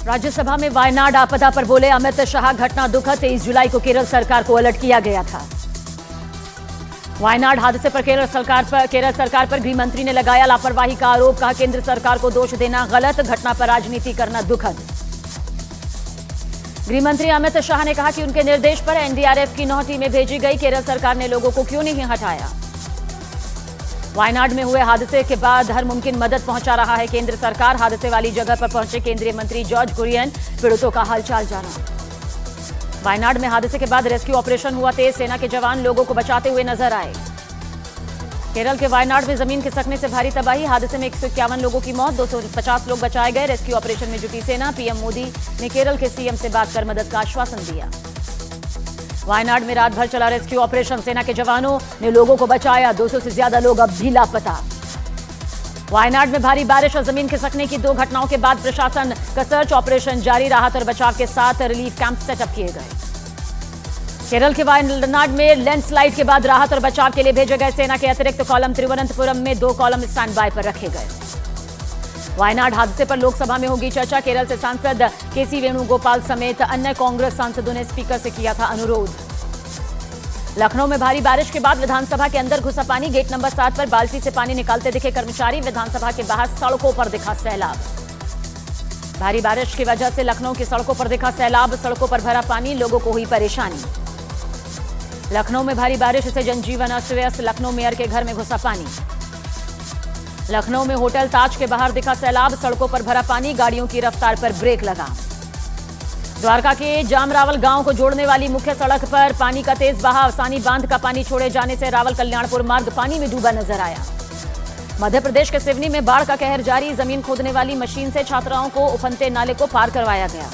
राज्यसभा में वायनाड आपदा पर बोले अमित शाह, घटना दुखद, 23 जुलाई को केरल सरकार को अलर्ट किया गया था। वायनाड हादसे पर केरल सरकार पर गृह मंत्री ने लगाया लापरवाही का आरोप, कहा केंद्र सरकार को दोष देना गलत, घटना पर राजनीति करना दुखद। गृह मंत्री अमित शाह ने कहा कि उनके निर्देश पर एनडीआरएफ की 9 टीमें भेजी गई, केरल सरकार ने लोगों को क्यों नहीं हटाया। वायनाड में हुए हादसे के बाद हर मुमकिन मदद पहुंचा रहा है केंद्र सरकार। हादसे वाली जगह पर पहुंचे केंद्रीय मंत्री जॉर्ज कुरियन, पीड़ितों का हालचाल जाना। वायनाड में हादसे के बाद रेस्क्यू ऑपरेशन हुआ तेज, सेना के जवान लोगों को बचाते हुए नजर आए। केरल के वायनाड में जमीन खिसकने से भारी तबाही, हादसे में 151 लोगों की मौत, 250 लोग बचाए गए। रेस्क्यू ऑपरेशन में जुटी सेना। पीएम मोदी ने केरल के सीएम से बात कर मदद का आश्वासन दिया। वायनाड में रात भर चला रेस्क्यू ऑपरेशन, सेना के जवानों ने लोगों को बचाया, 200 से ज्यादा लोग अब भी लापता। वायनाड में भारी बारिश और जमीन खिसकने की 2 घटनाओं के बाद प्रशासन का सर्च ऑपरेशन जारी, राहत और बचाव के साथ रिलीफ कैंप सेटअप किए गए। केरल के वायनाड में लैंडस्लाइड के बाद राहत और बचाव के लिए भेजे गए सेना के अतिरिक्त कॉलम तिरुवनंतपुरम में 2 कॉलम स्टैंड बाय पर रखे गए। वायनाड हादसे पर लोकसभा में होगी चर्चा, केरल से सांसद केसी वेणुगोपाल समेत अन्य कांग्रेस सांसदों ने स्पीकर से किया था अनुरोध। लखनऊ में भारी बारिश के बाद विधानसभा के अंदर घुसा पानी, गेट नंबर 7 पर बाल्टी से पानी निकालते दिखे कर्मचारी, विधानसभा के बाहर सड़कों पर दिखा सैलाब। भारी बारिश की वजह से लखनऊ की सड़कों पर दिखा सैलाब, सड़कों पर भरा पानी, लोगों को हुई परेशानी। लखनऊ में भारी बारिश से जनजीवन अस्त व्यस्त, लखनऊ मेयर के घर में घुसा पानी। लखनऊ में होटल ताज के बाहर दिखा सैलाब, सड़कों पर भरा पानी, गाड़ियों की रफ्तार पर ब्रेक लगा। द्वारका के जामरावल गांव को जोड़ने वाली मुख्य सड़क पर पानी का तेज बहाव, सानी बांध का पानी छोड़े जाने से रावल कल्याणपुर मार्ग पानी में डूबा नजर आया। मध्य प्रदेश के सिवनी में बाढ़ का कहर जारी, जमीन खोदने वाली मशीन से छात्राओं को उफनते नाले को पार करवाया गया।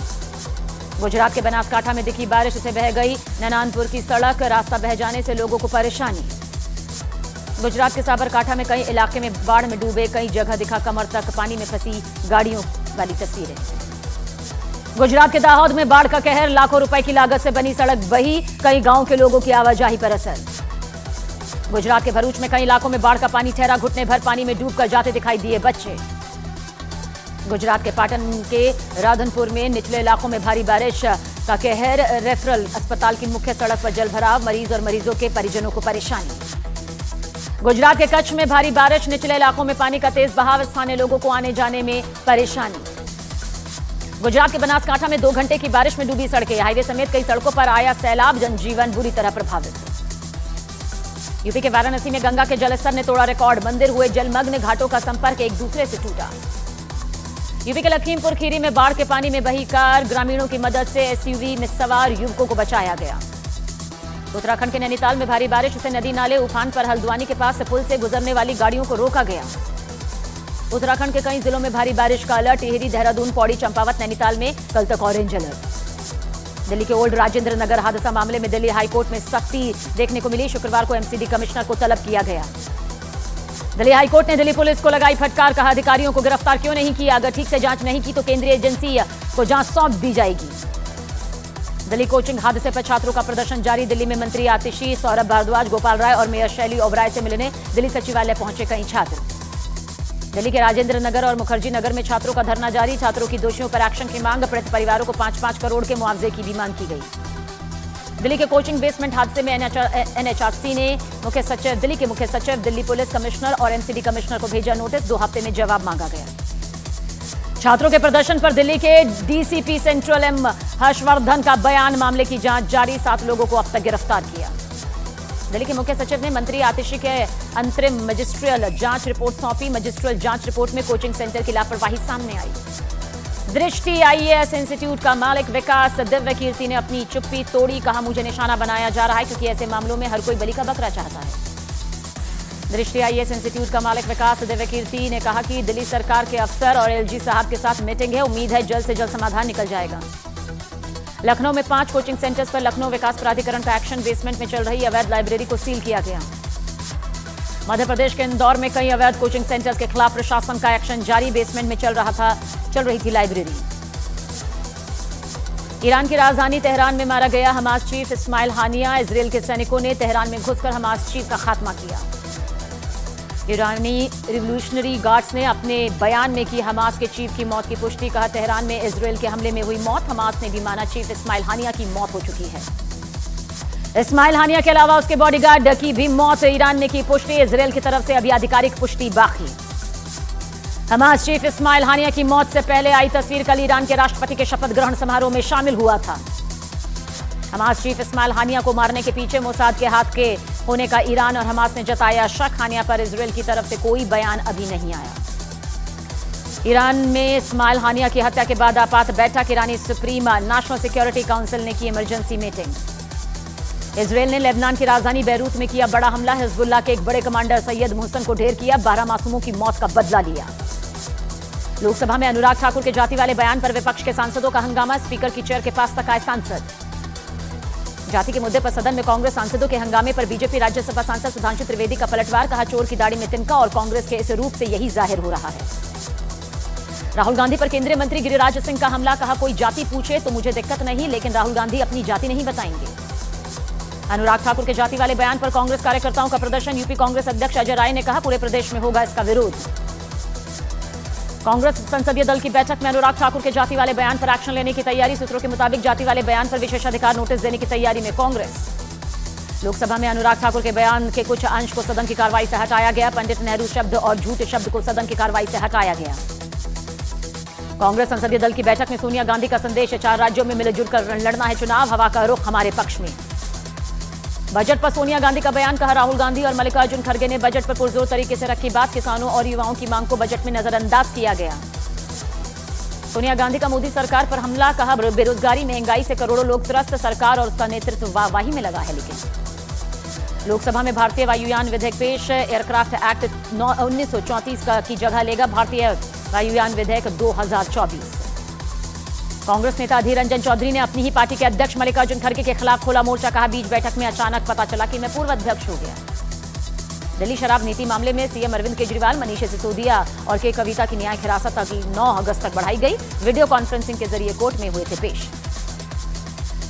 गुजरात के बनासकांठा में दिखी बारिश से बह गई ननानपुर की सड़क, रास्ता बह जाने से लोगों को परेशानी। गुजरात के साबरकांठा में कई इलाके में बाढ़ में डूबे, कई जगह दिखा कमर तक पानी में फंसी गाड़ियों वाली तस्वीरें। गुजरात के दाहोद में बाढ़ का कहर, लाखों रुपए की लागत से बनी सड़क बही, कई गांव के लोगों की आवाजाही पर असर। गुजरात के भरूच में कई इलाकों में बाढ़ का पानी ठहरा, घुटने भर पानी में डूबकर जाते दिखाई दिए बच्चे। गुजरात के पाटन के राधनपुर में निचले इलाकों में भारी बारिश का कहर, रेफरल अस्पताल की मुख्य सड़क पर जलभराव, मरीज और मरीजों के परिजनों को परेशानी। गुजरात के कच्छ में भारी बारिश, निचले इलाकों में पानी का तेज बहाव, स्थानीय लोगों को आने जाने में परेशानी। गुजरात के बनासकांठा में 2 घंटे की बारिश में डूबी सड़कें, हाईवे समेत कई सड़कों पर आया सैलाब, जनजीवन बुरी तरह प्रभावित। यूपी के वाराणसी में गंगा के जलस्तर ने तोड़ा रिकॉर्ड, मंदिर हुए जलमग्न, घाटों का संपर्क एक दूसरे से टूटा। यूपी के लखीमपुर खीरी में बाढ़ के पानी में बही कार, ग्रामीणों की मदद से एसयूवी में सवार युवकों को बचाया गया। उत्तराखंड के नैनीताल में भारी बारिश से नदी नाले उफान पर, हल्द्वानी के पास पुल से गुजरने वाली गाड़ियों को रोका गया। उत्तराखंड के कई जिलों में भारी बारिश का अलर्ट, टिहरी, देहरादून, पौड़ी, चंपावत, नैनीताल में कल तक ऑरेंज अलर्ट। दिल्ली के ओल्ड राजेंद्र नगर हादसा मामले में दिल्ली हाईकोर्ट में सख्ती देखने को मिली, शुक्रवार को एमसीडी कमिश्नर को तलब किया गया। दिल्ली हाईकोर्ट ने दिल्ली पुलिस को लगाई फटकार, कहा अधिकारियों को गिरफ्तार क्यों नहीं किया, अगर ठीक से जांच नहीं की तो केंद्रीय एजेंसी को जांच सौंप दी जाएगी। दिल्ली कोचिंग हादसे पर छात्रों का प्रदर्शन जारी, दिल्ली में मंत्री आतिशी, सौरभ भारद्वाज, गोपाल राय और मेयर शैली ओबराय से मिलने दिल्ली सचिवालय पहुंचे कई छात्र। दिल्ली के राजेंद्र नगर और मुखर्जी नगर में छात्रों का धरना जारी, छात्रों की दोषियों पर एक्शन की मांग, पीड़ित परिवारों को 5-5 करोड़ के मुआवजे की भी मांग की गई। दिल्ली के कोचिंग बेसमेंट हादसे में एनएचआरसी ने दिल्ली के मुख्य सचिव, दिल्ली पुलिस कमिश्नर और एमसीडी कमिश्नर को भेजा नोटिस, 2 हफ्ते में जवाब मांगा गया। छात्रों के प्रदर्शन पर दिल्ली के डीसीपी सेंट्रल एम हर्षवर्धन का बयान, मामले की जांच जारी, 7 लोगों को अब तक गिरफ्तार किया। दिल्ली के मुख्य सचिव ने मंत्री आतिशी के अंतरिम मजिस्ट्रियल जांच रिपोर्ट सौंपी, मजिस्ट्रियल जांच रिपोर्ट में कोचिंग सेंटर की लापरवाही सामने आई। दृष्टि आईएएस इंस्टीट्यूट का मालिक विकास दिव्य कीर्ति ने अपनी चुप्पी तोड़ी, कहा मुझे निशाना बनाया जा रहा है क्योंकि ऐसे मामलों में हर कोई बलि का बकरा चाहता है। दृष्टि आईएएस इंस्टीट्यूट का मालिक विकास दिव्य कीर्ति ने कहा कि दिल्ली सरकार के अफसर और एलजी साहब के साथ मीटिंग है, उम्मीद है जल्द से जल्द समाधान निकल जाएगा। लखनऊ में 5 कोचिंग सेंटर्स पर लखनऊ विकास प्राधिकरण का एक्शन, बेसमेंट में चल रही अवैध लाइब्रेरी को सील किया गया। मध्य प्रदेश के इंदौर में कई अवैध कोचिंग सेंटर्स के खिलाफ प्रशासन का एक्शन जारी, बेसमेंट में चल रही थी लाइब्रेरी। ईरान की राजधानी तेहरान में मारा गया हमास चीफ इस्माइल हानिया, इजरायल के सैनिकों ने तेहरान में घुसकर हमास चीफ का खात्मा किया। ईरानी रिवोल्यूशनरी गार्ड्स ने अपने बयान में की हमास के चीफ की मौत की पुष्टि। कहा, तेहरान में इजरायल के हमले में हुई मौत। हमास ने भी माना चीफ इस्माइल हानिया की मौत हो चुकी है। इस्माइल हानिया के अलावा उसके बॉडीगार्ड की भी मौत ईरान ने की पुष्टि। इजरायल की तरफ से अभी आधिकारिक पुष्टि बाकी। हमास चीफ इस्माइल हानिया की मौत से पहले आई तस्वीर कल ईरान के राष्ट्रपति के शपथ ग्रहण समारोह में शामिल हुआ था। हमास चीफ इस्माइल हानिया को मारने के पीछे मोसाद के हाथ के होने का ईरान और हमास ने जताया शक। हानिया पर इजरायल की तरफ से कोई बयान अभी नहीं आया। ईरान में इस्माइल हानिया की हत्या के बाद आपात बैठक। ईरानी सुप्रीम नेशनल सिक्योरिटी काउंसिल ने की इमरजेंसी मीटिंग। इजरायल ने लेबनान की राजधानी बैरूत में किया बड़ा हमला। हिजबुल्लाह के एक बड़े कमांडर सैयद मोहसन को ढेर किया। 12 मासूमों की मौत का बदला लिया। लोकसभा में अनुराग ठाकुर के जाति वाले बयान पर विपक्ष के सांसदों का हंगामा। स्पीकर की चेयर के पास तक आए सांसद। जाति के मुद्दे पर सदन में कांग्रेस सांसदों के हंगामे पर बीजेपी राज्यसभा सांसद सुधांशु त्रिवेदी का पलटवार। कहा, चोर की दाढ़ी में तिनका और कांग्रेस के इस रूप से यही जाहिर हो रहा है। राहुल गांधी पर केंद्रीय मंत्री गिरिराज सिंह का हमला। कहा, कोई जाति पूछे तो मुझे दिक्कत नहीं, लेकिन राहुल गांधी अपनी जाति नहीं बताएंगे। अनुराग ठाकुर के जाति वाले बयान पर कांग्रेस कार्यकर्ताओं का प्रदर्शन। यूपी कांग्रेस अध्यक्ष अजय राय ने कहा, पूरे प्रदेश में होगा इसका विरोध। कांग्रेस संसदीय दल की बैठक में अनुराग ठाकुर के जाति वाले बयान पर एक्शन लेने की तैयारी। सूत्रों के मुताबिक जाति वाले बयान पर विशेषाधिकार नोटिस देने की तैयारी में कांग्रेस। लोकसभा में अनुराग ठाकुर के बयान के कुछ अंश को सदन की कार्रवाई से हटाया गया। पंडित नेहरू शब्द और झूठ शब्द को सदन की कार्रवाई से हटाया गया। कांग्रेस संसदीय दल की बैठक में सोनिया गांधी का संदेश। 4 राज्यों में मिलजुल कर लड़ना है चुनाव। हवा का रुख हमारे पक्ष में। बजट पर सोनिया गांधी का बयान। कहा, राहुल गांधी और मल्लिकार्जुन खड़गे ने बजट पर पुरजोर तरीके से रखी बात। किसानों और युवाओं की मांग को बजट में नजरअंदाज किया गया। सोनिया गांधी का मोदी सरकार पर हमला। कहा, बेरोजगारी महंगाई से करोड़ों लोग त्रस्त। सरकार और उसका नेतृत्व वाहवाही में लगा है। लेकिन लोकसभा में भारतीय वायुयान विधेयक पेश। एयरक्राफ्ट एक्ट 1934 की जगह लेगा भारतीय वायुयान विधेयक 2024। कांग्रेस नेता अधीर रंजन चौधरी ने अपनी ही पार्टी के अध्यक्ष मल्लिकार्जुन खड़गे के खिलाफ खोला मोर्चा। कहा, बीच बैठक में अचानक पता चला कि मैं पूर्व अध्यक्ष हो गया। दिल्ली शराब नीति मामले में सीएम अरविंद केजरीवाल, मनीष सिसोदिया और के कविता की न्यायिक हिरासत अगली 9 अगस्त तक बढ़ाई गई। वीडियो कॉन्फ्रेंसिंग के जरिए कोर्ट में हुए थे पेश।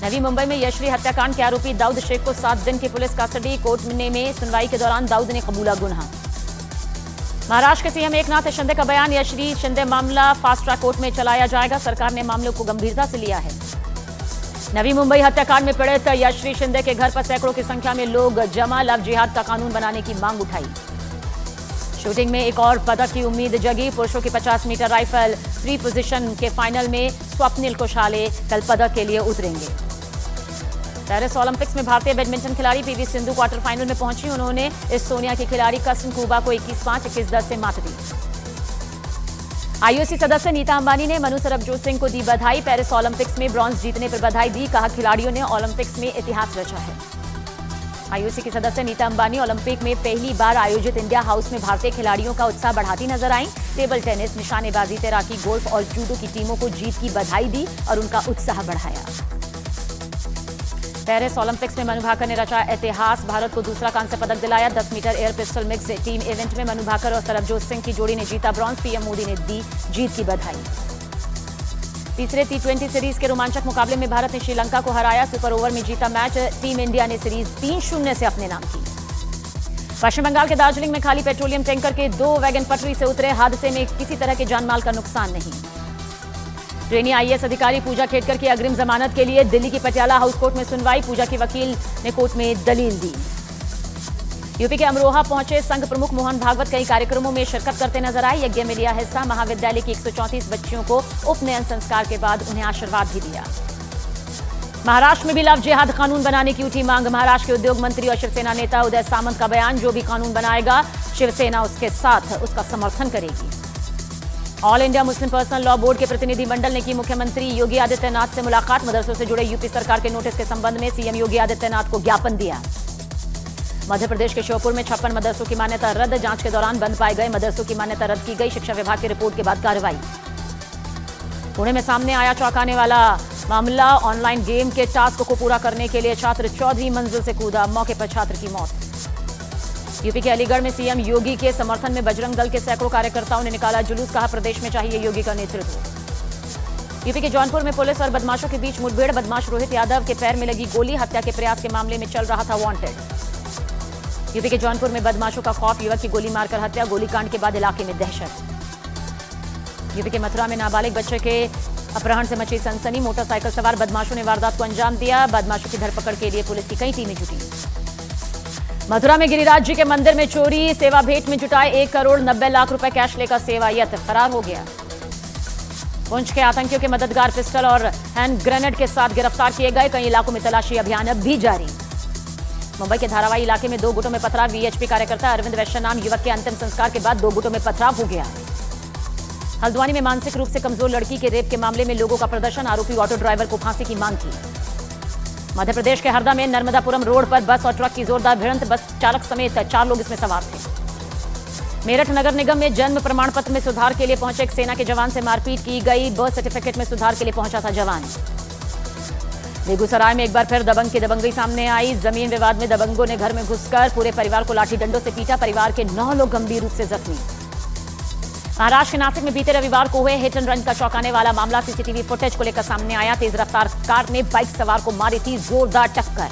नवी मुंबई में यशवी हत्याकांड के आरोपी दाऊद शेख को 7 दिन की पुलिस कस्टडी। कोर्ट में सुनवाई के दौरान दाऊद ने कबूला गुनाह। महाराष्ट्र के सीएम एकनाथ शिंदे का बयान। यशवी शिंदे मामला फास्ट ट्रैक कोर्ट में चलाया जाएगा। सरकार ने मामले को गंभीरता से लिया है। नवी मुंबई हत्याकांड में पीड़ित यशवी शिंदे के घर पर सैकड़ों की संख्या में लोग जमा। लव जिहाद का कानून बनाने की मांग उठाई। शूटिंग में एक और पदक की उम्मीद जगी। पुरुषों की 50 मीटर राइफल फ्री पोजीशन के फाइनल में स्वप्निल कोशाले कल पदक के लिए उतरेंगे। पेरिस ओलंपिक्स में भारतीय बैडमिंटन खिलाड़ी पीवी सिंधु क्वार्टर फाइनल में पहुंची। उन्होंने एस्टोनिया की खिलाड़ी कस्टन कुबा को 21-5, 21-10 से मात दी। आईओसी सदस्य नीता अंबानी ने मनु सरबजोत सिंह को दी बधाई। पेरिस ओलंपिक्स में ब्रॉन्ज जीतने पर बधाई दी। कहा, खिलाड़ियों ने ओलंपिक्स में इतिहास रचा है। आईओसी की सदस्य नीता अंबानी ओलंपिक में पहली बार आयोजित इंडिया हाउस में भारतीय खिलाड़ियों का उत्साह बढ़ाती नजर आई। टेबल टेनिस, निशानेबाजी, तैराकी, गोल्फ और जूडो की टीमों को जीत की बधाई दी और उनका उत्साह बढ़ाया। पेरिस ओलंपिक्स में मनु भाकर ने रचा इतिहास। भारत को दूसरा कांस्य पदक दिलाया। 10 metre air pistol mix team event में मनु भाकर और सरबजोत सिंह की जोड़ी ने जीता ब्रॉन्ज। पीएम मोदी ने दी जीत की बधाई। तीसरे T20 सीरीज के रोमांचक मुकाबले में भारत ने श्रीलंका को हराया। सुपर ओवर में जीता मैच। टीम इंडिया ने सीरीज 3-0 से अपने नाम की। पश्चिम बंगाल के दार्जिलिंग में खाली पेट्रोलियम टैंकर के 2 वैगन पटरी से उतरे। हादसे में किसी तरह के जानमाल का नुकसान नहीं। ट्रेनी आईएएस अधिकारी पूजा खेड़कर की अग्रिम जमानत के लिए दिल्ली की पटियाला हाउस कोर्ट में सुनवाई। पूजा के वकील ने कोर्ट में दलील दी। यूपी के अमरोहा पहुंचे संघ प्रमुख मोहन भागवत कई कार्यक्रमों में शिरकत करते नजर आए। यज्ञ में लिया हिस्सा। महाविद्यालय की 134 बच्चियों को उपनयन संस्कार के बाद उन्हें आशीर्वाद भी दिया। महाराष्ट्र में भी लव जिहाद कानून बनाने की उठी मांग। महाराष्ट्र के उद्योग मंत्री और शिवसेना नेता उदय सामंत का बयान। जो भी कानून बनाएगा शिवसेना उसके साथ उसका समर्थन करेगी। All India Muslim personal law board के प्रतिनिधि मंडल ने की मुख्यमंत्री योगी आदित्यनाथ से मुलाकात। मदरसों से जुड़े यूपी सरकार के नोटिस के संबंध में सीएम योगी आदित्यनाथ को ज्ञापन दिया। मध्य प्रदेश के श्योपुर में 56 मदरसों की मान्यता रद्द। जांच के दौरान बंद पाए गए मदरसों की मान्यता रद्द की गई। शिक्षा विभाग की रिपोर्ट के बाद कार्रवाई। पुणे में सामने आया चौंकाने वाला मामला। ऑनलाइन गेम के टास्क को पूरा करने के लिए छात्र 14वीं मंजिल से कूदा। मौके पर छात्र की मौत। यूपी के अलीगढ़ में सीएम योगी के समर्थन में बजरंग दल के सैकड़ों कार्यकर्ताओं ने निकाला जुलूस। कहा, प्रदेश में चाहिए योगी का नेतृत्व। यूपी के जौनपुर में पुलिस और बदमाशों के बीच मुठभेड़। बदमाश रोहित यादव के पैर में लगी गोली। हत्या के प्रयास के मामले में चल रहा था वांटेड। यूपी के जौनपुर में बदमाशों का खौफ, युवक की गोली मारकर हत्या, गोलीकांड के बाद इलाके में दहशत। यूपी के मथुरा में नाबालिग बच्चे के अपहरण से मची सनसनी, मोटरसाइकिल सवार बदमाशों ने वारदात को अंजाम दिया। बदमाशों की धरपकड़ के लिए पुलिस की कई टीमें जुटी। मथुरा में गिरिराज जी के मंदिर में चोरी, सेवा भेंट में जुटाए 1 करोड़ 90 लाख रुपए कैश लेकर सेवायत फरार हो गया। पुंछ के आतंकियों के मददगार पिस्टल और हैंड ग्रेनेड के साथ गिरफ्तार किए गए। कई इलाकों में तलाशी अभियान अब भी जारी। मुंबई के धारावी इलाके में 2 गुटों में पथराव, वीएचपी कार्यकर्ता अरविंद वैश्य नाम युवक के अंतिम संस्कार के बाद 2 गुटों में पथराव हो गया। हल्द्वानी में मानसिक रूप से कमजोर लड़की के रेप के मामले में लोगों का प्रदर्शन, आरोपी ऑटो ड्राइवर को फांसी की मांग की। मध्य प्रदेश के हरदा में नर्मदापुरम रोड पर बस और ट्रक की जोरदार भिड़ंत, बस चालक समेत 4 लोग इसमें सवार थे। मेरठ नगर निगम में जन्म प्रमाण पत्र में सुधार के लिए पहुंचे एक सेना के जवान से मारपीट की गई, बर्थ सर्टिफिकेट में सुधार के लिए पहुंचा था जवान। बेगूसराय में एक बार फिर दबंग की दबंगई सामने आई। जमीन विवाद में दबंगों ने घर में घुसकर पूरे परिवार को लाठी डंडों से पीटा, परिवार के 9 लोग गंभीर रूप से जख्मी। महाराष्ट्र के नासिक में बीते रविवार को हुए हिट एंड रन का चौंकाने वाला मामला, सीसीटीवी फुटेज को लेकर सामने आया। तेज रफ्तार कार ने बाइक सवार को मारी थी जोरदार टक्कर।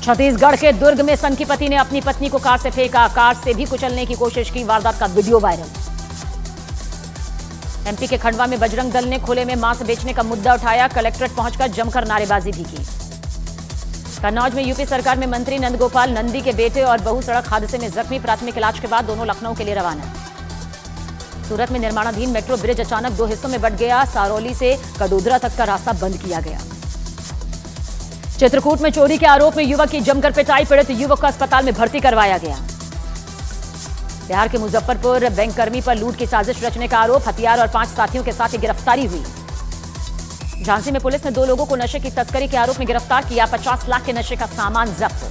छत्तीसगढ़ के दुर्ग में सनकी पति ने अपनी पत्नी को कार से फेंका, कार से भी कुचलने की कोशिश की, वारदात का वीडियो वायरल। एमपी के खंडवा में बजरंग दल ने खुले में मांस बेचने का मुद्दा उठाया, कलेक्ट्रेट पहुंचकर जमकर नारेबाजी भी की। कन्नौज में यूपी सरकार में मंत्री नंदगोपाल नंदी के बेटे और बहू सड़क हादसे में जख्मी, प्राथमिक इलाज के बाद दोनों लखनऊ के लिए रवाना। सूरत में निर्माणाधीन मेट्रो ब्रिज अचानक 2 हिस्सों में बंट गया, सारौली से कडोदरा तक का रास्ता बंद किया गया। चित्रकूट में चोरी के आरोप में युवक की जमकर पिटाई, पीड़ित युवक को अस्पताल में भर्ती करवाया गया। बिहार के मुजफ्फरपुर बैंककर्मी पर लूट की साजिश रचने का आरोप, हथियार और 5 साथियों के साथ गिरफ्तारी हुई। झांसी में पुलिस ने 2 लोगों को नशे की तस्करी के आरोप में गिरफ्तार किया, 50 लाख के नशे का सामान जब्त।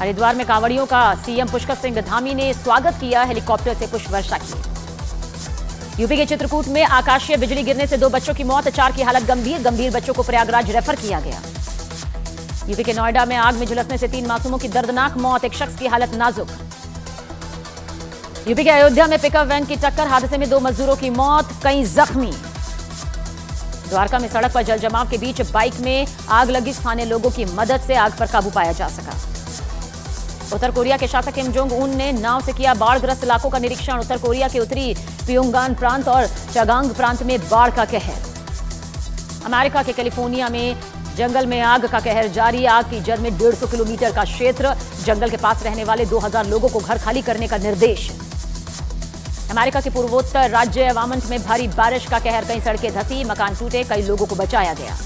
हरिद्वार में कांवड़ियों का सीएम पुष्कर सिंह धामी ने स्वागत किया, हेलीकॉप्टर से पुष्प वर्षा की। यूपी के चित्रकूट में आकाशीय बिजली गिरने से 2 बच्चों की मौत, 4 की हालत गंभीर बच्चों को प्रयागराज रेफर किया गया। यूपी के नोएडा में आग में झुलसने से 3 मासूमों की दर्दनाक मौत, एक शख्स की हालत नाजुक। यूपी के अयोध्या में पिकअप वैन की टक्कर, हादसे में 2 मजदूरों की मौत, कई जख्मी। द्वारका में सड़क पर जलजमाव के बीच बाइक में आग लगी, स्थानीय लोगों की मदद से आग पर काबू पाया जा सका। उत्तर कोरिया के शासक किम जोंग उन ने नाव से किया बाढ़ग्रस्त इलाकों का निरीक्षण, उत्तर कोरिया के उत्तरी प्योंगयान प्रांत और चागांग प्रांत में बाढ़ का कहर। अमेरिका के कैलिफोर्निया में जंगल में आग का कहर जारी, आग की जड़ में 150 किलोमीटर का क्षेत्र, जंगल के पास रहने वाले 2000 लोगों को घर खाली करने का निर्देश। अमेरिका के पूर्वोत्तर राज्य वामंट में भारी बारिश का कहर, कई सड़कें धंसी, मकान टूटे, कई लोगों को बचाया गया।